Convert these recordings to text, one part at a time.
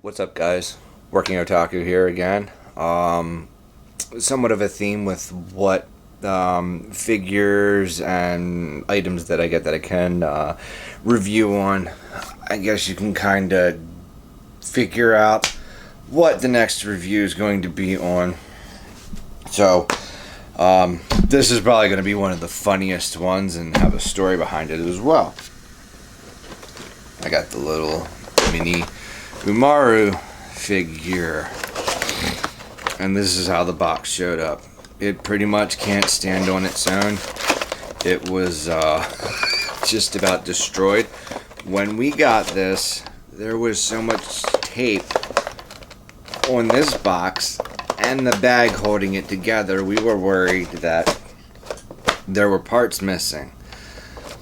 What's up, guys? Working Otaku here again. Somewhat of a theme with what figures and items that I get that I can review on. I guess you can kind of figure out what the next review is going to be on. So, this is probably going to be one of the funniest ones and have a story behind it as well. I got the little mini Umaru figure, and this is how the box showed up. It pretty much can't stand on its own. It was just about destroyed. When we got this, there was so much tape on this box and the bag holding it together, we were worried that there were parts missing.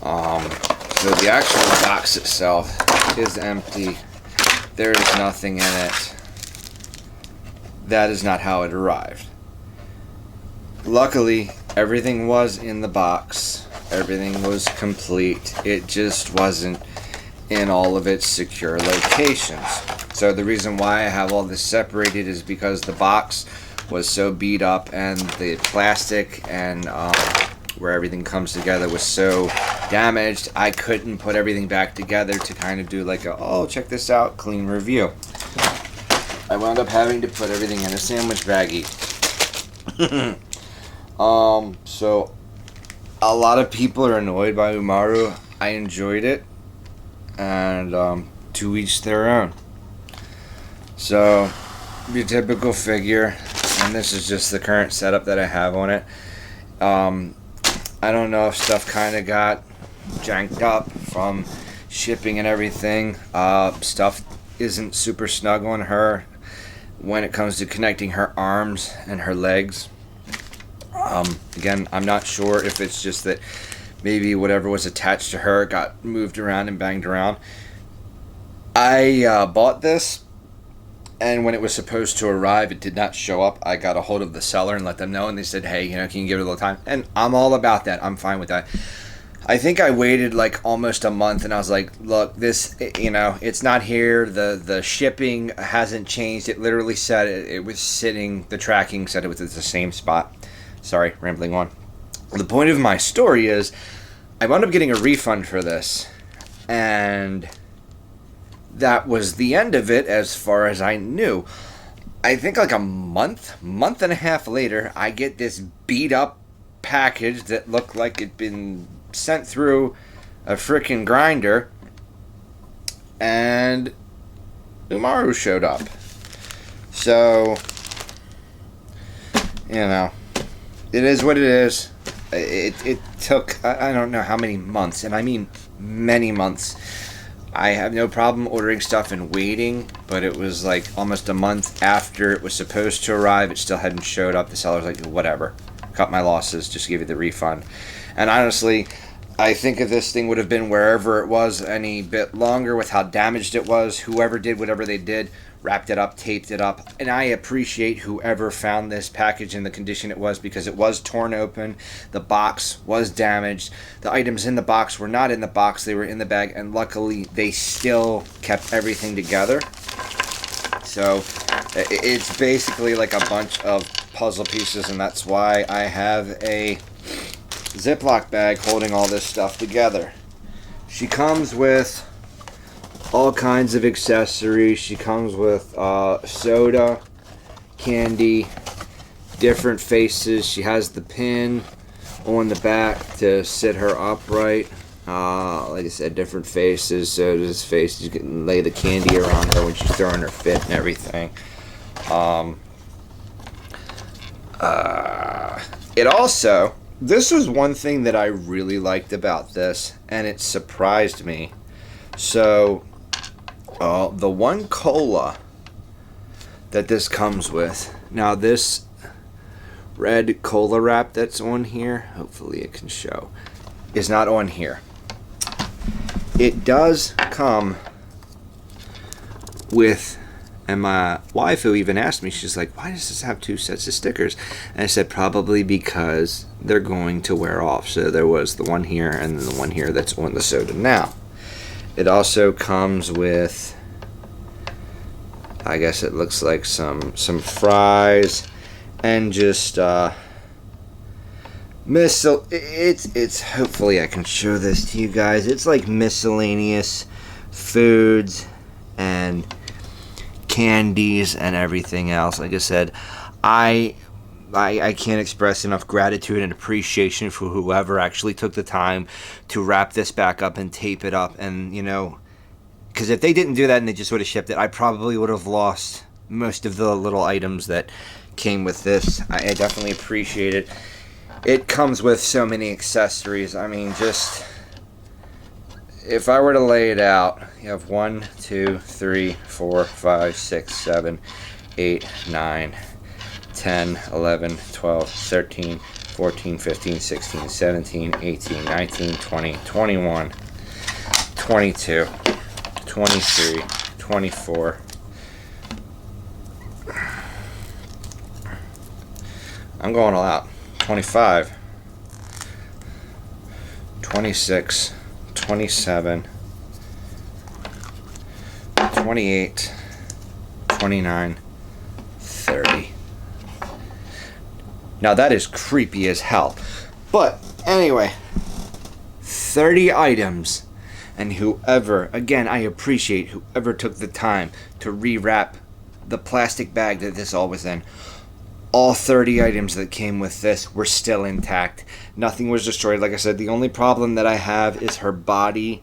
So the actual box itself is empty. There is nothing in it. That is not how it arrived. Luckily, everything was in the box. Everything was complete. It just wasn't in all of its secure locations. So the reason why I have all this separated is because the box was so beat up and the plastic and where everything comes together was so damaged, I couldn't put everything back together to kind of do like a, oh, check this out, clean review. I wound up having to put everything in a sandwich baggie. So a lot of people are annoyed by Umaru. I enjoyed it, and to each their own. So your typical figure, and this is just the current setup that I have on it. I don't know if stuff kind of got janked up from shipping and everything. Stuff isn't super snug on her when it comes to connecting her arms and her legs. Again, I'm not sure if it's just that maybe whatever was attached to her got moved around and banged around. I bought this, and when it was supposed to arrive, it did not show up. I got a hold of the seller and let them know, and they said, hey, can you give it a little time? And I'm all about that. I'm fine with that. I think I waited like almost a month, and I was like, look, this, it's not here. The shipping hasn't changed. It literally said it was sitting, the tracking said it was at the same spot. Sorry, rambling on. The point of my story is I wound up getting a refund for this, and that was the end of it as far as I knew. I think like a month and a half later, I get this beat up package that looked like it'd been sent through a frickin' grinder, and Umaru showed up. So, it is what it is. It took, I don't know how many months, and I mean many months. I have no problem ordering stuff and waiting, but it was like almost a month after it was supposed to arrive. It still hadn't showed up. The seller's like, whatever, cut my losses, just give you the refund. And honestly, I think if this thing would have been wherever it was any bit longer with how damaged it was, whoever did whatever they did, wrapped it up, taped it up, and I appreciate whoever found this package in the condition it was, because it was torn open, the box was damaged, the items in the box were not in the box, they were in the bag, and luckily they still kept everything together. So it's basically like a bunch of puzzle pieces, and that's why I have a Ziploc bag holding all this stuff together. She comes with all kinds of accessories. She comes with soda, candy, different faces. She has the pin on the back to sit her upright. Like I said, different faces. So this face, you can lay the candy around her when she's throwing her fit and everything. It also, this was one thing that I really liked about this, and it surprised me. So the one cola that this comes with, now this red cola wrap that's on here, hopefully it can show, is not on here. It does come with, and my waifu even asked me, she's like, why does this have two sets of stickers? And I said, probably because they're going to wear off. So there was the one here and the one here that's on the soda now. It also comes with I guess it looks like some fries and just it's hopefully I can show this to you guys. It's like miscellaneous foods and candies and everything else. Like I said, I can't express enough gratitude and appreciation for whoever actually took the time to wrap this back up and tape it up. And, you know, because if they didn't do that and they just would have shipped it, I probably would have lost most of the little items that came with this. I definitely appreciate it. It comes with so many accessories. I mean, just if I were to lay it out, you have 1, 2, 3, 4, 5, 6, 7, 8, 9, 10, 11, 12, 13, 14, 15, 16, 17, 18, 19, 20, 21, 22, 23, 24. I'm going all out. 25, 26, 27, 28, 29, 30. Now that is creepy as hell. But anyway, 30 items. And whoever, again, I appreciate whoever took the time to rewrap the plastic bag that this all was in. All 30 items that came with this were still intact. Nothing was destroyed. Like I said, the only problem that I have is her body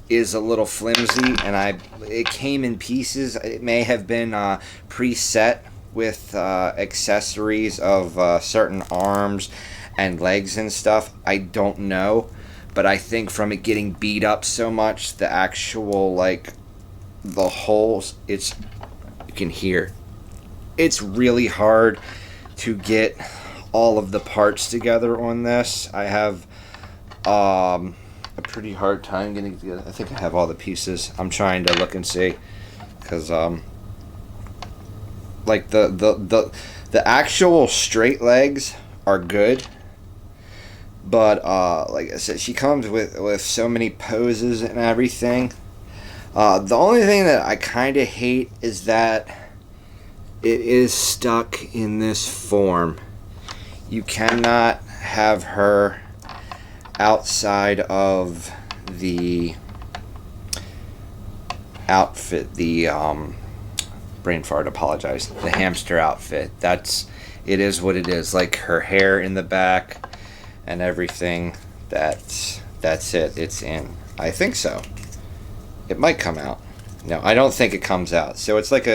is a little flimsy, and it came in pieces. It may have been preset with accessories of certain arms and legs and stuff. I don't know, but I think from it getting beat up so much, the actual, like, the holes, you can hear. It's really hard to get all of the parts together on this. I have a pretty hard time getting together. I think I have all the pieces. I'm trying to look and see, because like the actual straight legs are good, but like I said, she comes with so many poses and everything. The only thing that I kind of hate is that it is stuck in this form. You cannot have her outside of the outfit, the brain fart, apologize, the hamster outfit. It is what it is. Like her hair in the back and everything, that's it. It's in. I think so. It might come out. No, I don't think it comes out. So it's like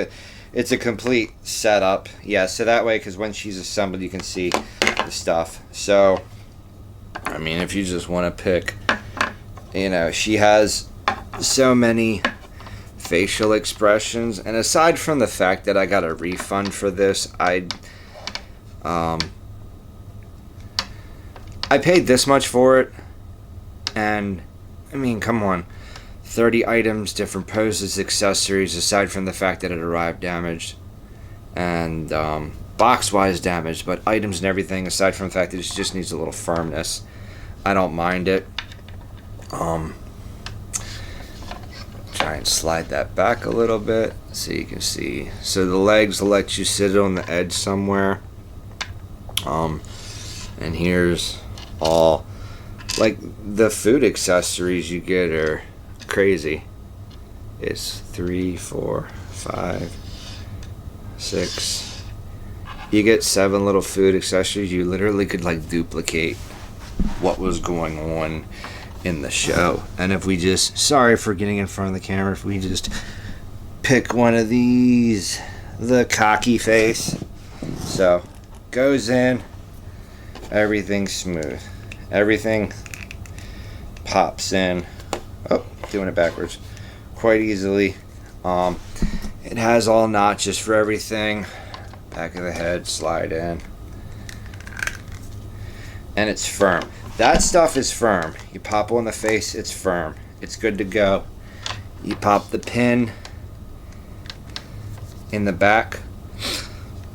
it's a complete setup. Yeah, so that way, because when she's assembled, you can see the stuff. So, I mean, if you just want to pick, you know, she has so many facial expressions. And aside from the fact that I got a refund for this, I paid this much for it. And, I mean, come on. 30 items, different poses, accessories, aside from the fact that it arrived damaged and box-wise damaged, but items and everything, aside from the fact that it just needs a little firmness, I don't mind it. Try and slide that back a little bit so you can see. So the legs will let you sit on the edge somewhere. And here's all, like, the food accessories you get are crazy. It's 3, 4, 5, 6. You get 7 little food accessories. You literally could, like, duplicate what was going on in the show. And if we just, sorry for getting in front of the camera, if we just pick one of these, the cocky face, so goes in, everything's smooth, everything pops in. Oh, doing it backwards quite easily. It has all notches for everything. Back of the head, slide in, and it's firm. That stuff is firm. You pop on the face, it's firm. It's good to go. You pop the pin in the back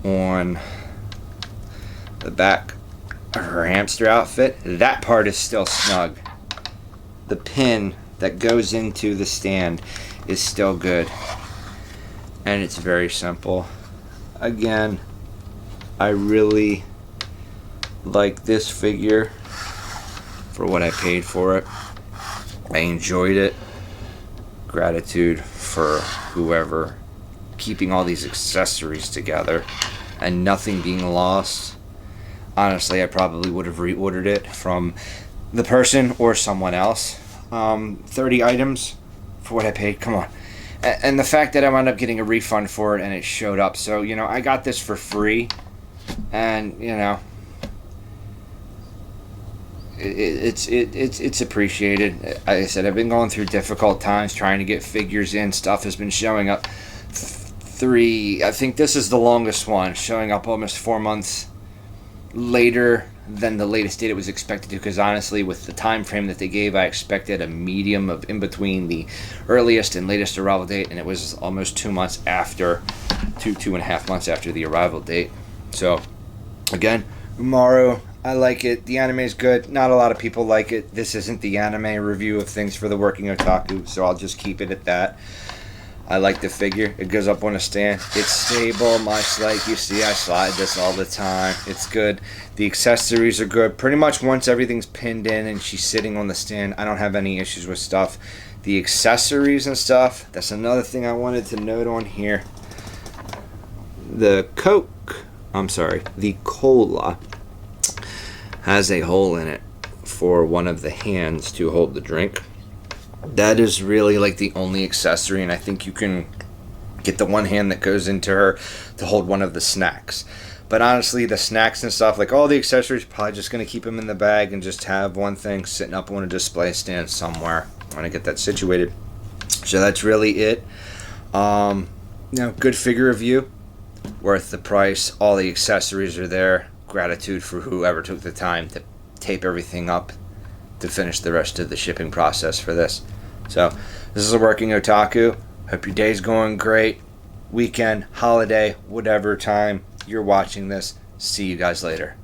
on the back of her hamster outfit. That part is still snug. The pin that goes into the stand is still good. and it's very simple. Again, I really like this figure for what I paid for it. I enjoyed it. Gratitude for whoever keeping all these accessories together and nothing being lost. Honestly, I probably would have reordered it from the person or someone else. 30 items for what I paid. Come on. And the fact that I wound up getting a refund for it and it showed up. So, I got this for free. And, it's appreciated. Like I said, I've been going through difficult times trying to get figures in. Stuff has been showing up. I think this is the longest one, showing up almost 4 months later than the latest date it was expected to, because honestly, with the time frame that they gave, I expected a medium of in between the earliest and latest arrival date, and it was almost 2 months after, two and a half months after the arrival date. So, again, Umaru, I like it. The anime is good. Not a lot of people like it. This isn't the anime review of things for the working otaku, so I'll just keep it at that. I like the figure. It goes up on a stand. It's stable, much like you see I slide this all the time. It's good. The accessories are good. Pretty much once everything's pinned in and she's sitting on the stand, I don't have any issues with stuff. The accessories and stuff, that's another thing I wanted to note on here. The cola has a hole in it for one of the hands to hold the drink. That is really like the only accessory, and I think you can get the one hand that goes into her to hold one of the snacks. But honestly, the snacks and stuff, like all the accessories, probably just going to keep them in the bag and just have one thing sitting up on a display stand somewhere. I want to get that situated. So that's really it. Good figure review, worth the price. All the accessories are there. Gratitude for whoever took the time to tape everything up to finish the rest of the shipping process for this. So, this is a working otaku. Hope your day's going great. Weekend, holiday, whatever time you're watching this. See you guys later.